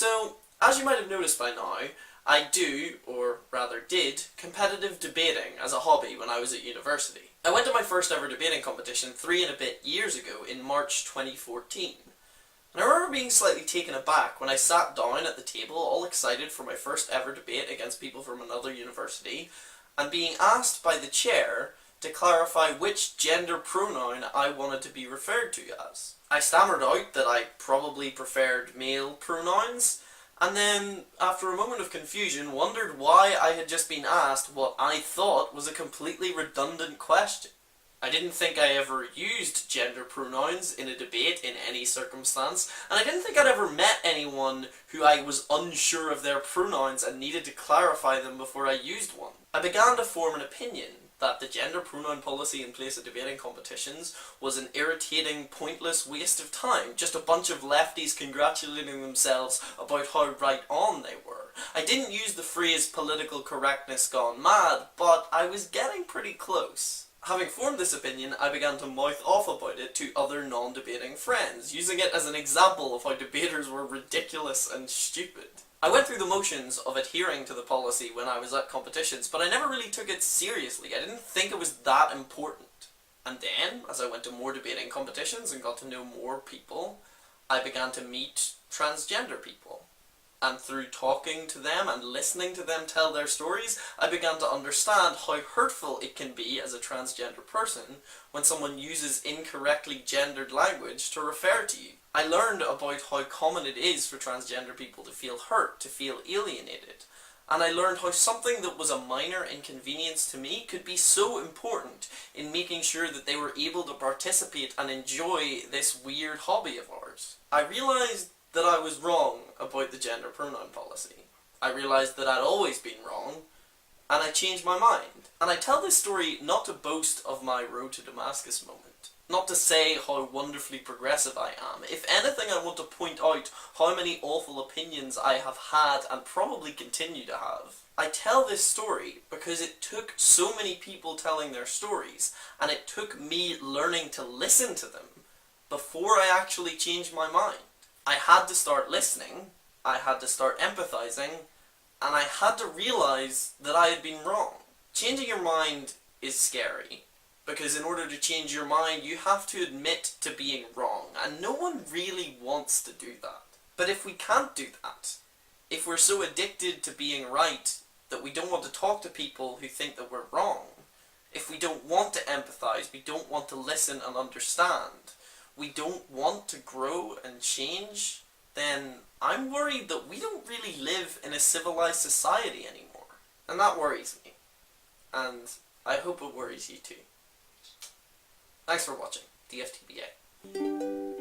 So, as you might have noticed by now, I do, or rather did, competitive debating as a hobby when I was at university. I went to my first ever debating competition 3 and a bit years ago in March 2014. And I remember being slightly taken aback when I sat down at the table, all excited for my first ever debate against people from another university, and being asked by the chair to clarify which gender pronoun I wanted to be referred to as. I stammered out that I probably preferred male pronouns, and then, after a moment of confusion, wondered why I had just been asked what I thought was a completely redundant question. I didn't think I ever used gender pronouns in a debate in any circumstance, and I didn't think I'd ever met anyone who I was unsure of their pronouns and needed to clarify them before I used one. I began to form an opinion that the gender pronoun policy in place at debating competitions was an irritating, pointless waste of time, just a bunch of lefties congratulating themselves about how right on they were. I didn't use the phrase political correctness gone mad, but I was getting pretty close. Having formed this opinion, I began to mouth off about it to other non-debating friends, using it as an example of how debaters were ridiculous and stupid. I went through the motions of adhering to the policy when I was at competitions, but I never really took it seriously. I didn't think it was that important. And then, as I went to more debating competitions and got to know more people, I began to meet transgender people. And through talking to them and listening to them tell their stories, I began to understand how hurtful it can be as a transgender person when someone uses incorrectly gendered language to refer to you. I learned about how common it is for transgender people to feel hurt, to feel alienated. And I learned how something that was a minor inconvenience to me could be so important in making sure that they were able to participate and enjoy this weird hobby of ours. I realized that I was wrong about the gender pronoun policy. I realized that I'd always been wrong, and I changed my mind. And I tell this story not to boast of my road to Damascus moment, not to say how wonderfully progressive I am. If anything, I want to point out how many awful opinions I have had and probably continue to have. I tell this story because it took so many people telling their stories, and it took me learning to listen to them before I actually changed my mind. I had to start listening, I had to start empathizing, and I had to realize that I had been wrong. Changing your mind is scary, because in order to change your mind, you have to admit to being wrong, and no one really wants to do that. But if we can't do that, if we're so addicted to being right that we don't want to talk to people who think that we're wrong, if we don't want to empathize, we don't want to listen and understand, we don't want to grow and change, then I'm worried that we don't really live in a civilized society anymore. And that worries me. And I hope it worries you too. Thanks for watching. DFTBA.